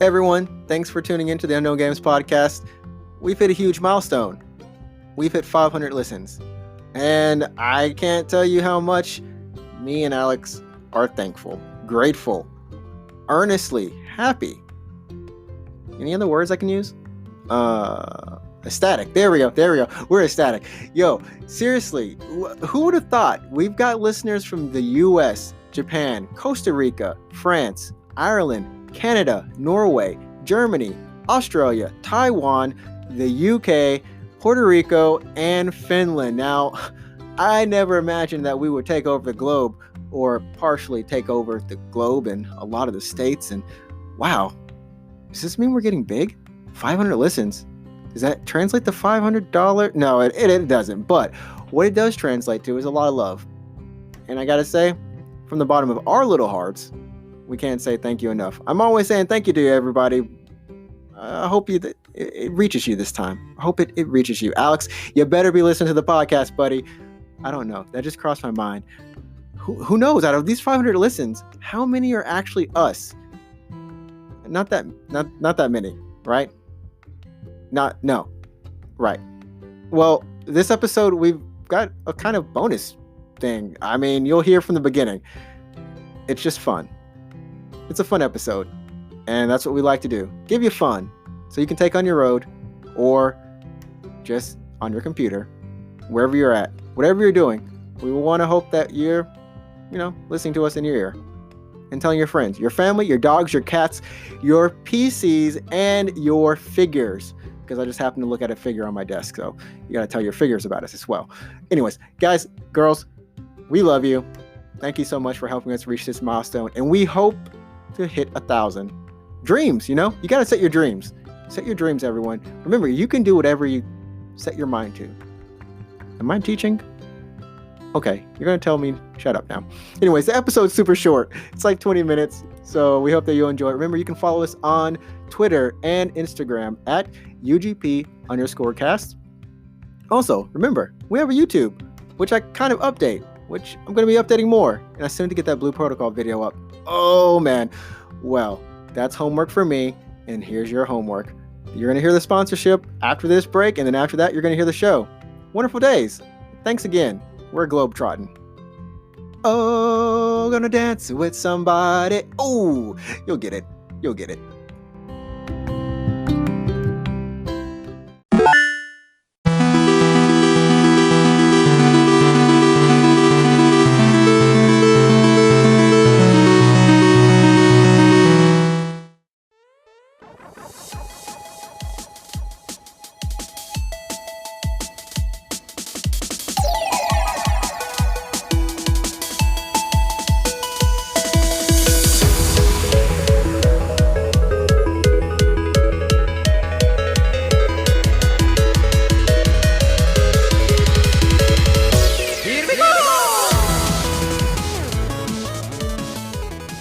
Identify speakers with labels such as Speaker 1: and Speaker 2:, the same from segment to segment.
Speaker 1: Everyone, thanks for tuning into the Unknown Games podcast. We've hit a huge milestone. We've hit 500 listens. And I can't tell you how much me and Alex are thankful, grateful, earnestly happy. Any other words I can use? Ecstatic. There we go. We're ecstatic. Yo, seriously, who would have thought? We've got listeners from the US, Japan, Costa Rica, France, Ireland, Canada, Norway, Germany, Australia, Taiwan, the UK, Puerto Rico, and Finland. Now, I never imagined that we would take over the globe, or partially take over the globe and a lot of the states. And wow, does this mean we're getting big? 500 listens. Does that translate to $500? No, it doesn't. But what it does translate to is a lot of love. And I gotta say, from the bottom of our little hearts, we can't say thank you enough. I'm always saying thank you to everybody. I hope it reaches you this time. I hope it reaches you. Alex, you better be listening to the podcast, buddy. I don't know. That just crossed my mind. Who knows? Out of these 500 listens, how many are actually us? Not that many, right? No. Right. Well, this episode, we've got a kind of bonus thing. I mean, you'll hear from the beginning. It's just fun. It's a fun episode, and that's what we like to do. Give you fun, so you can take on your road, or just on your computer, wherever you're at, whatever you're doing. We want to hope that you're, listening to us in your ear, and telling your friends, your family, your dogs, your cats, your PCs, and your figures. Because I just happened to look at a figure on my desk, so you gotta tell your figures about us as well. Anyways, guys, girls, we love you. Thank you so much for helping us reach this milestone, and we hope to hit 1,000 dreams. You gotta set your dreams. Set your dreams, everyone. Remember, you can do whatever you set your mind to. Am I teaching? Okay, you're gonna tell me shut up now. Anyways, the episode's super short. It's like 20 minutes, so we hope that you'll enjoy it. Remember, you can follow us on Twitter and Instagram at UGP_cast. Also, remember, we have a YouTube, which I kind of update, which I'm going to be updating more, and I soon to get that Blue Protocol video up. Oh man. Well, that's homework for me, and here's your homework. You're going to hear the sponsorship after this break, and then after that, you're going to hear the show. Wonderful days. Thanks again. We're globetrotting. Oh, gonna dance with somebody. Oh, you'll get it.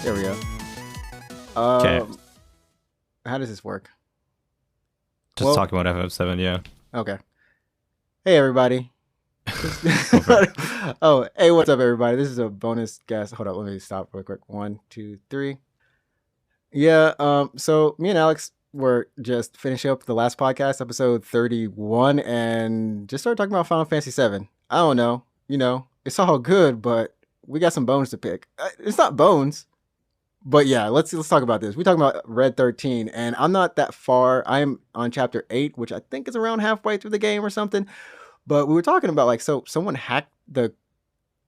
Speaker 1: There we go. Okay. How does this work?
Speaker 2: Just talking about FF7, yeah.
Speaker 1: Okay. Hey, everybody. Oh, hey, what's up, everybody? This is a bonus guest. Hold up, let me stop real quick. 1, 2, 3. Yeah, so me and Alex were just finishing up the last podcast, episode 31, and just started talking about Final Fantasy VII. I don't know, it's all good, but we got some bones to pick. It's not bones. But yeah, let's talk about this. We're talking about Red 13, and I'm not that far. I'm on chapter 8, which I think is around halfway through the game or something. But we were talking about so someone hacked the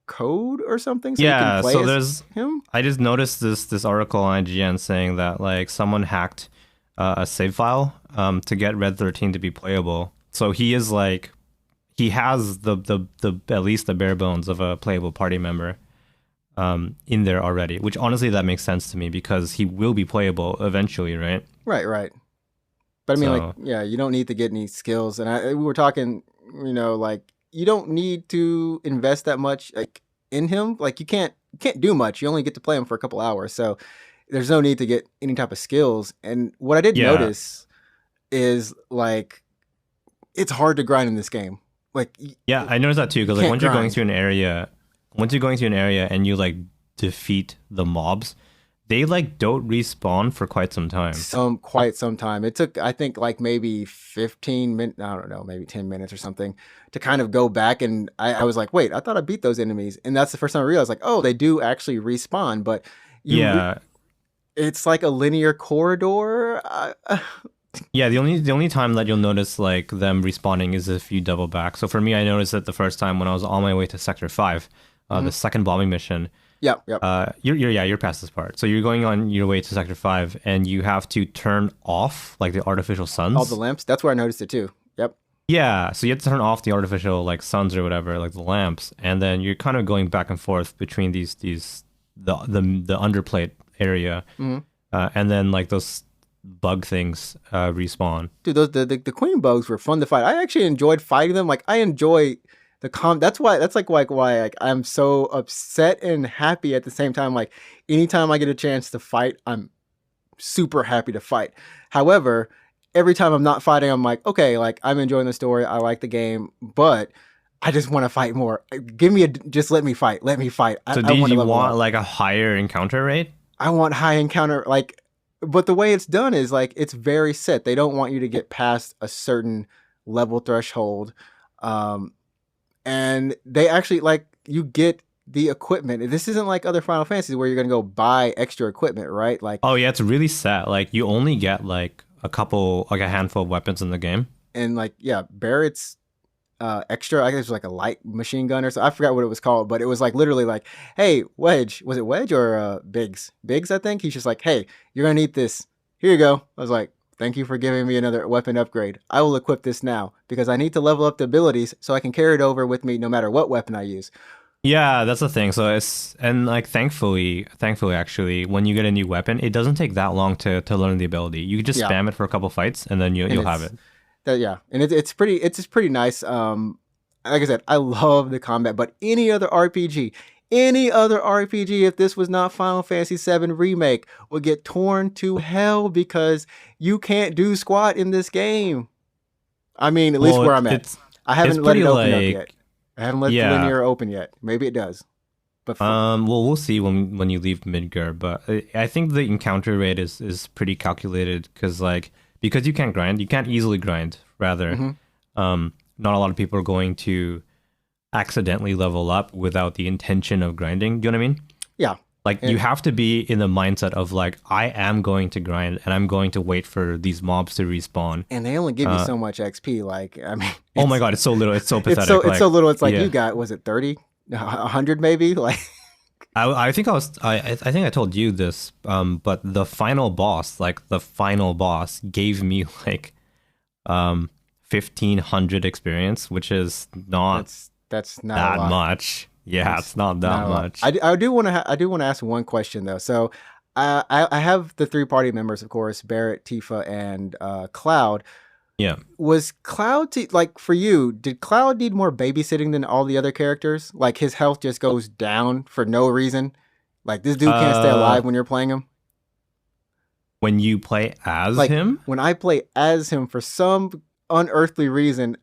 Speaker 1: code or something. So
Speaker 2: yeah,
Speaker 1: you can play
Speaker 2: so
Speaker 1: as
Speaker 2: there's
Speaker 1: him.
Speaker 2: I just noticed this article on IGN saying that someone hacked a save file to get Red 13 to be playable. So he is he has the at least the bare bones of a playable party member in there already, which honestly that makes sense to me because he will be playable eventually, right?
Speaker 1: Right. But I mean, you don't need to get any skills. And we were talking, you don't need to invest that much in him. You can't do much. You only get to play him for a couple hours, so there's no need to get any type of skills. And what I did notice is it's hard to grind in this game.
Speaker 2: I noticed that too, because once you're going through an area and you defeat the mobs, they like don't respawn for quite some time.
Speaker 1: Quite some time. It took, I think, like maybe 15 minutes, I don't know, maybe 10 minutes or something to kind of go back. And I was like, wait, I thought I beat those enemies. And that's the first time I realized, like, oh, they do actually respawn, but
Speaker 2: Yeah,
Speaker 1: it's like a linear corridor.
Speaker 2: yeah. The only time that you'll notice like them respawning is if you double back. So for me, I noticed it the first time when I was on my way to Sector 5, the second bombing mission.
Speaker 1: Yep, yep.
Speaker 2: You're past this part. So you're going on your way to Sector 5, and you have to turn off like the artificial suns.
Speaker 1: All the lamps. That's where I noticed it too. Yep.
Speaker 2: Yeah, so you have to turn off the artificial like suns or whatever, like the lamps, and then you're kind of going back and forth between the underplate area, and then like those bug things respawn.
Speaker 1: Dude, those the queen bugs were fun to fight. I actually enjoyed fighting them. Like I enjoy that's why like I'm so upset and happy at the same time. Like anytime I get a chance to fight, I'm super happy to fight. However, every time I'm not fighting, I'm like, okay, like I'm enjoying the story, I like the game, but I just want to fight more. Just let me fight. Let me fight.
Speaker 2: So do you want like a higher encounter rate?
Speaker 1: I want high encounter, like, but the way it's done is like it's very set. They don't want you to get past a certain level threshold. And they actually like you get the equipment. This isn't like other Final Fantasies where you're gonna go buy extra equipment, right? Like,
Speaker 2: oh yeah, it's really sad. Like you only get like a handful of weapons in the game.
Speaker 1: And like, yeah, Barrett's extra, I guess it was like a light machine gun or so. I forgot what it was called, but it was like literally like, hey, Wedge, was it Wedge or Biggs? Biggs, I think. He's just like, hey, you're gonna need this. Here you go. I was like, thank you for giving me another weapon upgrade. I will equip this now because I need to level up the abilities so I can carry it over with me no matter what weapon I use.
Speaker 2: Yeah, that's the thing. So like thankfully actually, when you get a new weapon, it doesn't take that long to learn the ability. You can just spam it for a couple fights and then you'll have it.
Speaker 1: And it's just pretty nice. Like I said, I love the combat, but any other RPG, if this was not Final Fantasy VII Remake, would get torn to hell because you can't do squat in this game. I mean, at least where I'm at. I haven't let it open up yet. I haven't let the linear open yet. Maybe it does. But
Speaker 2: well, we'll see when you leave Midgar. But I think the encounter rate is pretty calculated because you can't grind, you can't easily grind. Rather, not a lot of people are going to accidentally level up without the intention of grinding. Do you know what I mean?
Speaker 1: Yeah.
Speaker 2: Like you have to be in the mindset of like, I am going to grind and I'm going to wait for these mobs to respawn.
Speaker 1: And they only give you so much XP. Like, I mean,
Speaker 2: oh my God, it's so little. It's so pathetic.
Speaker 1: It's so little. It's like you got, was it 30, 100 maybe? Like,
Speaker 2: I think I think I told you this. But the final boss gave me like 1,500 experience, which is not
Speaker 1: that's not
Speaker 2: that much. Yeah, it's not that much.
Speaker 1: I do want to ask one question though. So I have the 3 party members, of course, Barrett, Tifa, and Cloud.
Speaker 2: Yeah.
Speaker 1: Was Cloud like for you? Did Cloud need more babysitting than all the other characters? Like his health just goes down for no reason. Like this dude can't stay alive when you're playing him.
Speaker 2: When you play as him?
Speaker 1: When I play as him, for some unearthly reason,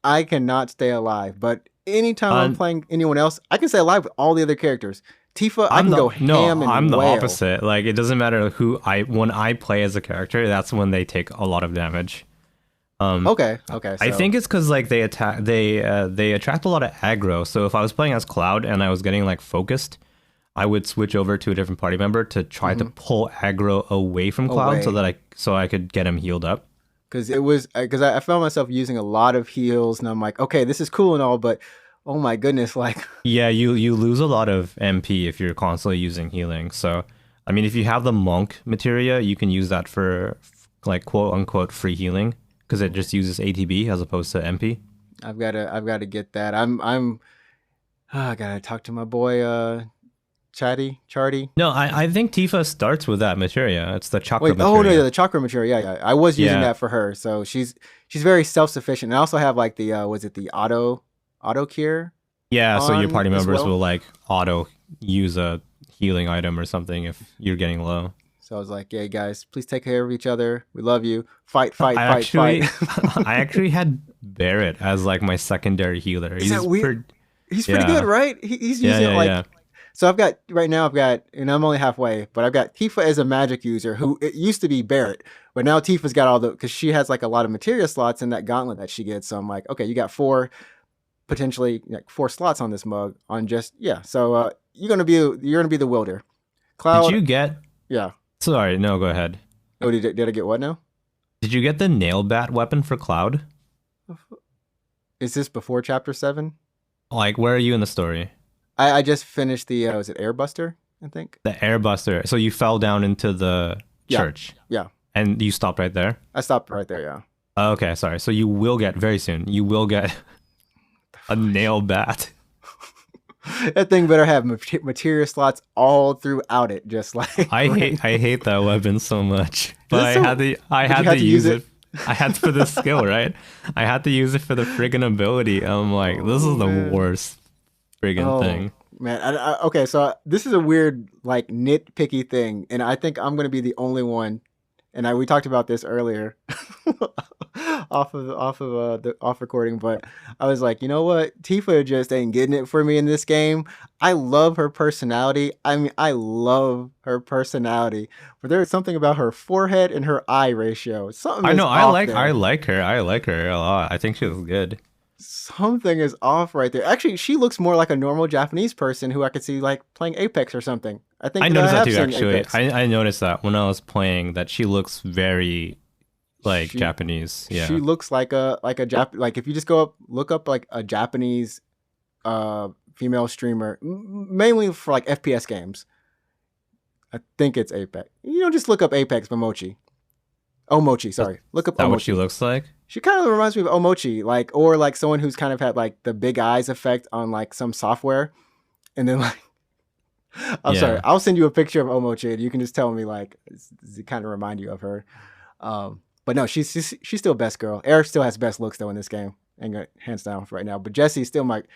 Speaker 1: I cannot stay alive. But anytime I'm playing anyone else, I can stay alive with all the other characters. Tifa, I can go ham and
Speaker 2: I'm the
Speaker 1: wail.
Speaker 2: opposite. Like it doesn't matter when I play as a character, that's when they take a lot of damage.
Speaker 1: Okay. So.
Speaker 2: I think it's because like they attract a lot of aggro. So if I was playing as Cloud and I was getting like focused, I would switch over to a different party member to try to pull aggro away from Cloud so I could get him healed up.
Speaker 1: Because I found myself using a lot of heals, and I'm like, okay, this is cool and all, but oh my goodness, like
Speaker 2: yeah, you lose a lot of MP if you're constantly using healing. So I mean, if you have the monk materia, you can use that for like quote unquote free healing. Because it just uses ATB as opposed to MP.
Speaker 1: I've got to get that. I gotta talk to my boy Charty.
Speaker 2: No, I think Tifa starts with that materia. It's the chakra materia.
Speaker 1: Oh no, the chakra materia. Yeah. I was using that for her. So she's very self sufficient. And I also have like the was it the auto cure?
Speaker 2: Yeah, so your party members will like auto use a healing item or something if you're getting low.
Speaker 1: So I was like, "Hey guys, please take care of each other. We love you. Fight."
Speaker 2: I actually had Barrett as like my secondary healer.
Speaker 1: Is that weird? He's pretty good, right? He's using So I've got right now. I've got, and I'm only halfway, but I've got Tifa as a magic user who it used to be Barrett, but now Tifa's got all the because she has like a lot of materia slots in that gauntlet that she gets. So I'm like, okay, you got four potentially like four slots on this mug on just yeah. So you're gonna be the wielder.
Speaker 2: Did
Speaker 1: Cloud,
Speaker 2: you get?
Speaker 1: yeah.
Speaker 2: Sorry, no, go ahead.
Speaker 1: Oh, did I get what now?
Speaker 2: Did you get the nail bat weapon for Cloud?
Speaker 1: Is this before chapter 7?
Speaker 2: Like, where are you in the story?
Speaker 1: I just finished the was it Airbuster? I think.
Speaker 2: The airbuster. So you fell down into the
Speaker 1: Yeah.
Speaker 2: church.
Speaker 1: Yeah.
Speaker 2: And you stopped right there?
Speaker 1: I stopped right there. Yeah.
Speaker 2: Okay, sorry. So you will get very soon. You will get a nail bat.
Speaker 1: That thing better have materia slots all throughout it, just like
Speaker 2: I hate that weapon so much. But I
Speaker 1: Did
Speaker 2: had
Speaker 1: you have
Speaker 2: to use it. I had for the skill, right? I had to use it for the friggin' ability. I'm like, this is the
Speaker 1: man.
Speaker 2: worst friggin' thing.
Speaker 1: Man, okay, so this is a weird, like nitpicky thing, and I think I'm gonna be the only one. And we talked about this earlier, off recording, but I was like, you know what, Tifa just ain't getting it for me in this game. I love her personality. I mean, I love her personality, but there's something about her forehead and her eye ratio. Something
Speaker 2: I
Speaker 1: is
Speaker 2: know.
Speaker 1: off there.
Speaker 2: I like her. I like her a lot. I think she was good.
Speaker 1: Something is off right there. Actually, she looks more like a normal Japanese person who I could see like playing Apex or something. I think
Speaker 2: I noticed that
Speaker 1: have
Speaker 2: too.
Speaker 1: seen
Speaker 2: Actually,
Speaker 1: Apex.
Speaker 2: I noticed that when I was playing that she looks very like
Speaker 1: She-
Speaker 2: Japanese. Yeah.
Speaker 1: She looks like a like if you just look up like a Japanese female streamer, mainly for like FPS games. I think it's Apex. You know, just look up Apex Momochi. Omochi, sorry. Look up
Speaker 2: Is that
Speaker 1: Omochi.
Speaker 2: what she looks like?
Speaker 1: She kind of reminds me of Omochi, like or like someone who's kind of had like the big eyes effect on like some software, and then like I'm sorry,
Speaker 2: Yeah.
Speaker 1: I'll send you a picture of Omochi, and you can just tell me like does it kind of remind you of her. But no, she's still best girl. Eric still has best looks though in this game, and hands down right now. But Jesse's still like,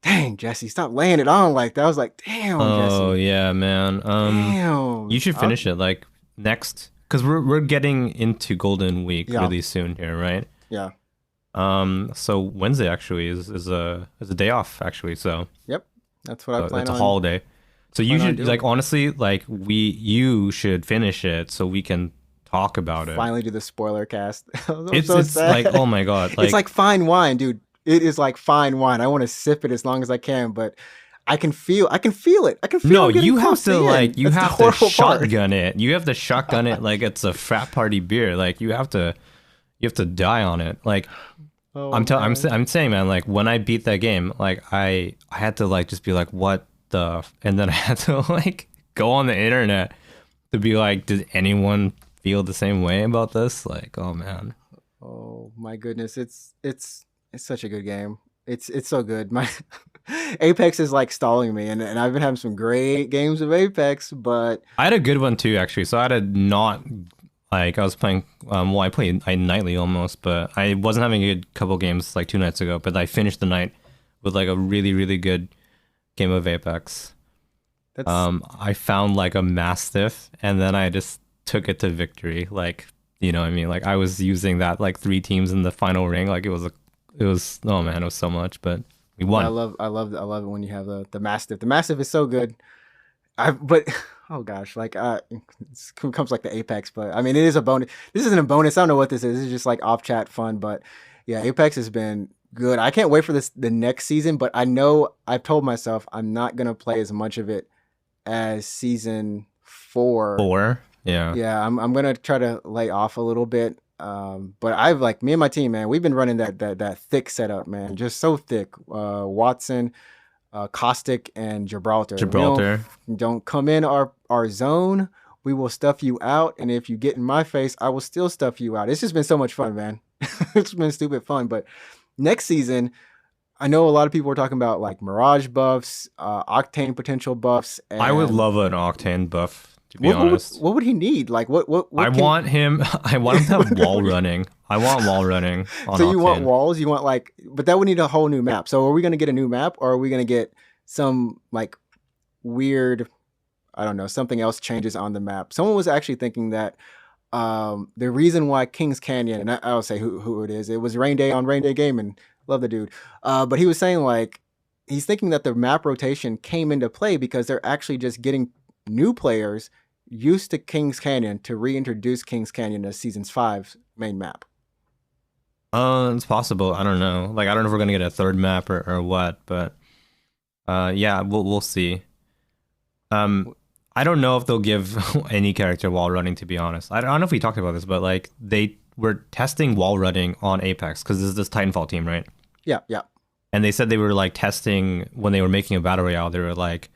Speaker 1: dang Jesse, stop laying it on like that. I was like, damn
Speaker 2: Oh
Speaker 1: Jesse,
Speaker 2: yeah, man.
Speaker 1: damn.
Speaker 2: You should finish it like next, because we're getting into Golden Week
Speaker 1: Yeah.
Speaker 2: really soon here, right?
Speaker 1: Yeah.
Speaker 2: So Wednesday actually is a day off actually. So
Speaker 1: Yep. That's what I plan
Speaker 2: it's a
Speaker 1: on.
Speaker 2: holiday. So you
Speaker 1: plan on
Speaker 2: should
Speaker 1: doing.
Speaker 2: like honestly like you should finish it so we can talk about it.
Speaker 1: Finally do the spoiler cast. I'm
Speaker 2: It's
Speaker 1: so sad.
Speaker 2: like, oh my god,
Speaker 1: It's like fine wine, dude. It is like fine wine. I want to sip it as long as I can, but I can feel it. I can feel
Speaker 2: no,
Speaker 1: I'm getting
Speaker 2: you have
Speaker 1: close
Speaker 2: to
Speaker 1: the
Speaker 2: like
Speaker 1: end.
Speaker 2: you
Speaker 1: That's the
Speaker 2: have to
Speaker 1: horrible part.
Speaker 2: shotgun it. You have to shotgun it like it's a frat party beer. Like you have to die on it. Like
Speaker 1: Oh,
Speaker 2: I'm
Speaker 1: man.
Speaker 2: saying, man, like when I beat that game, like I had to like just be like, what the and then I had to like go on the internet to be like, did anyone feel the same way about this? Like, oh man.
Speaker 1: Oh my goodness, it's such a good game. It's so good. My Apex is like stalling me, and I've been having some great games of Apex, but
Speaker 2: I had a good one too, actually. So I had a not like I was playing. Well, I played nightly almost, but I wasn't having a good couple games like 2 nights ago. But I finished the night with like a really really good game of Apex.
Speaker 1: that's
Speaker 2: I found like a mastiff, and then I just took it to victory. Like you know what I mean? Like I was using that like 3 teams in the final ring. Like it was oh man, it was so much, but we won.
Speaker 1: I love it when you have the Mastiff. The Mastiff is so good. But oh gosh, like it comes like the Apex, but I mean it is a bonus. This isn't a bonus. I don't know what this is. This is just like off chat fun, but yeah, Apex has been good. I can't wait for the next season, but I know I've told myself I'm not gonna play as much of it as season 4.
Speaker 2: 4. Yeah.
Speaker 1: Yeah, I'm gonna try to lay off a little bit. But I've like me and my team, man, we've been running that thick setup, man, just so thick. Watson, Caustic, and Gibraltar.
Speaker 2: Gibraltar.
Speaker 1: Don't come in our zone. We will stuff you out, and if you get in my face, I will still stuff you out. It's just been so much fun, man. It's been stupid fun. But next season, I know a lot of people are talking about like Mirage buffs, Octane potential buffs. And
Speaker 2: I would love an Octane buff, to be honest.
Speaker 1: What would he need? Like what
Speaker 2: I want him to have wall running. I want wall running on
Speaker 1: So you
Speaker 2: Octane.
Speaker 1: want walls? You want like, but that would need a whole new map. So are we going to get a new map, or are we going to get some like weird, I don't know, something else changes on the map? Someone was actually thinking that the reason why Kings Canyon, and I'll say who it is, it was Rain Day on Rain Day Gaming. Love the dude. But he was saying like he's thinking that the map rotation came into play because they're actually just getting new players used to Kings Canyon to reintroduce Kings Canyon as Seasons 5's main map.
Speaker 2: It's possible. I don't know. Like, I don't know if we're gonna get a third map or what, but yeah, we'll see. I don't know if they'll give any character wall running, to be honest. I don't know if we talked about this, but like they were testing wall running on Apex because this is this Titanfall team, right?
Speaker 1: Yeah, yeah.
Speaker 2: And they said they were like testing when they were making a battle royale. They were like,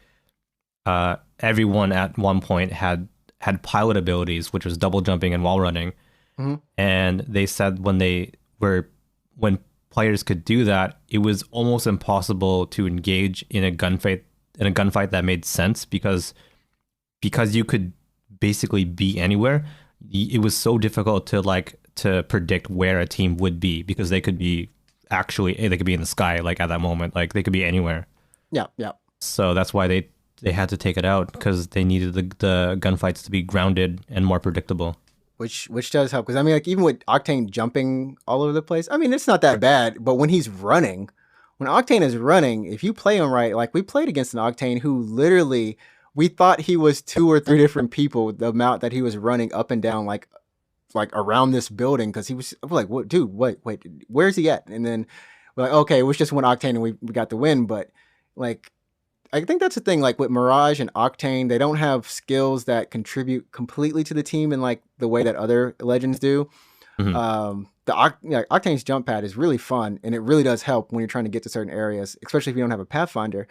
Speaker 2: everyone at one point had pilot abilities, which was double jumping and wall running.
Speaker 1: Mm-hmm.
Speaker 2: And they said when players could do that, it was almost impossible to engage in a gunfight that made sense because you could basically be anywhere. It was so difficult to predict where a team would be because they could be in the sky like at that moment, like they could be anywhere.
Speaker 1: Yeah, yeah.
Speaker 2: So that's why they had to take it out because they needed the gunfights to be grounded and more predictable.
Speaker 1: Which does help because I mean, like even with Octane jumping all over the place, I mean it's not that bad. But when Octane is running, if you play him right, like we played against an Octane who literally we thought he was 2 or 3 different people. The amount that he was running up and down like around this building because we're like, what, dude? Wait, where's he at? And then we're like, okay, it was just one Octane and we got the win. But like, I think that's the thing. Like with Mirage and Octane, they don't have skills that contribute completely to the team in like the way that other legends do.
Speaker 2: Mm-hmm.
Speaker 1: Octane's jump pad is really fun and it really does help when you're trying to get to certain areas, especially if you don't have a Pathfinder.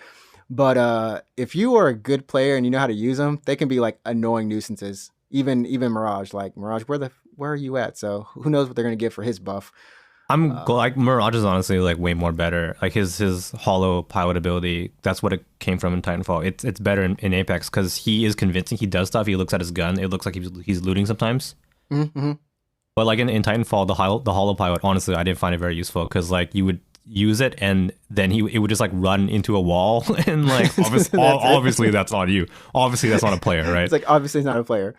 Speaker 1: But if you are a good player and you know how to use them, they can be like annoying nuisances. Even Mirage, like Mirage, where are you at? So who knows what they're gonna get for his buff?
Speaker 2: Like Mirage is honestly like way more better. Like his hollow pilot ability, that's what it came from in Titanfall. It's better in Apex because he is convincing. He does stuff. He looks at his gun. It looks like he's looting sometimes.
Speaker 1: Mm-hmm.
Speaker 2: But like in Titanfall, the hollow pilot, honestly, I didn't find it very useful because like you would use it and then it would just like run into a wall and like obviously that's not you. Obviously that's not a player, right?
Speaker 1: It's like obviously it's not a player.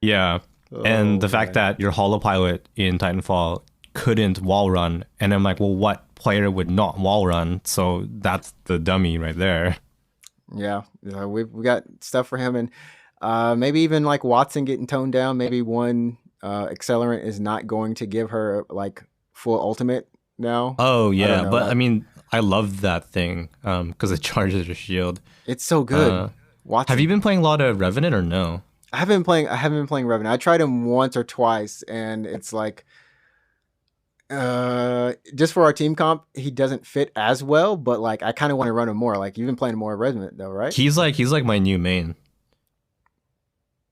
Speaker 2: Yeah. And the fact that your hollow pilot in Titanfall couldn't wall run, and I'm like, well, what player would not wall run? So that's the dummy right there.
Speaker 1: Yeah, we got stuff for him, and maybe even like Watson getting toned down. Maybe one accelerant is not going to give her like full ultimate now.
Speaker 2: Oh yeah, but I mean, I love that thing because it charges your shield.
Speaker 1: It's so good. Watson.
Speaker 2: Have you been playing a lot of Revenant or no?
Speaker 1: I haven't been playing Revenant. I tried him once or twice, and it's like, just for our team comp, he doesn't fit as well. But like, I kind of want to run him more. Like, you've been playing more Revenant though, right?
Speaker 2: He's like my new main.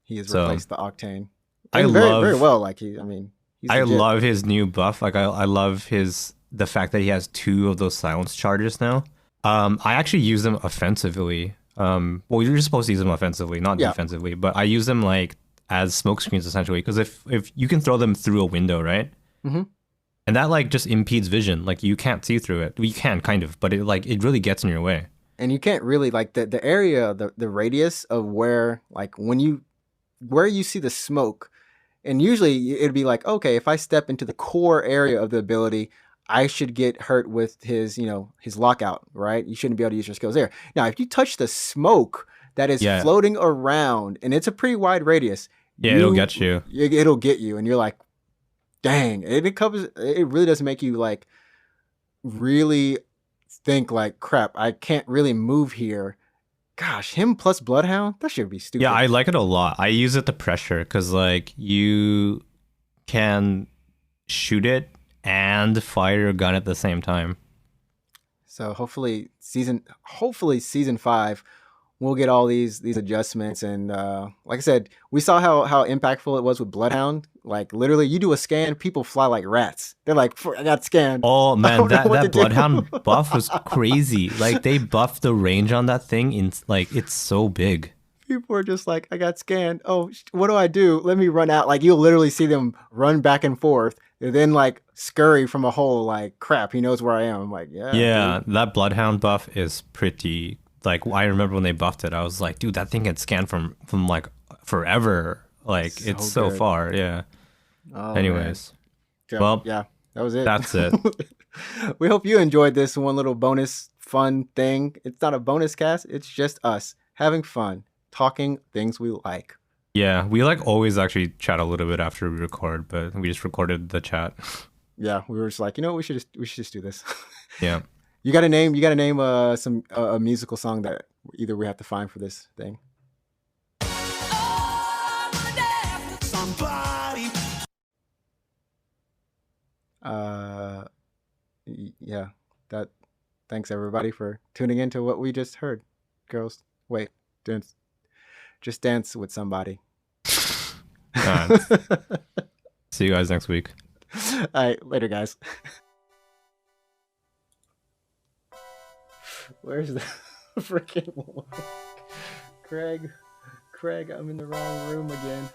Speaker 1: He has replaced the Octane.
Speaker 2: I
Speaker 1: love very well. Like
Speaker 2: I love his new buff. Like I love the fact that he has 2 of those silence charges now. I actually use them offensively. Well, you're just supposed to use them offensively, not defensively. But I use them like as smoke screens essentially, because if you can throw them through a window, right?
Speaker 1: Mm-hmm.
Speaker 2: And that like just impedes vision. Like you can't see through it. Well, you can kind of, but it really gets in your way.
Speaker 1: And you can't really like the area, the radius of where you see the smoke. And usually it'd be like, okay, if I step into the core area of the ability, I should get hurt with his lockout, right? You shouldn't be able to use your skills there. Now, if you touch the smoke that is floating around, and it's a pretty wide radius,
Speaker 2: it'll get you.
Speaker 1: It'll get you, and you're like, dang! It really does make you like really think like, crap, I can't really move here. Gosh, him plus Bloodhound, that should be stupid.
Speaker 2: Yeah, I like it a lot. I use it to pressure because like you can shoot it and fire your gun at the same time.
Speaker 1: So hopefully season 5 we'll get all these adjustments, and like I said, we saw how impactful it was with Bloodhound. Like literally you do a scan, people fly like rats. They're like, I got scanned.
Speaker 2: Oh man, that Bloodhound buff was crazy. Like they buffed the range on that thing in like it's so big.
Speaker 1: People are just like, I got scanned. Oh, what do I do? Let me run out. Like you'll literally see them run back and forth and then like scurry from a hole like, crap, he knows where I am. I'm like, yeah.
Speaker 2: Dude. That Bloodhound buff is pretty, like I remember when they buffed it, I was like, dude, that thing can scan from like forever. Like it's so far. Yeah.
Speaker 1: Oh,
Speaker 2: anyways.
Speaker 1: Well, yeah, that was it.
Speaker 2: That's it.
Speaker 1: We hope you enjoyed this one little bonus fun thing. It's not a bonus cast. It's just us having fun, talking things we like.
Speaker 2: Yeah, we like always actually chat a little bit after we record, but we just recorded the chat.
Speaker 1: Yeah, we were just like, we should just do this.
Speaker 2: Yeah.
Speaker 1: You got to name some a musical song that either we have to find for this thing. Yeah, that. Thanks everybody for tuning in to what we just heard. Girls, wait, just dance with somebody.
Speaker 2: See you guys next week.
Speaker 1: All right, later, guys. Where's the freaking Craig? I'm in the wrong room again.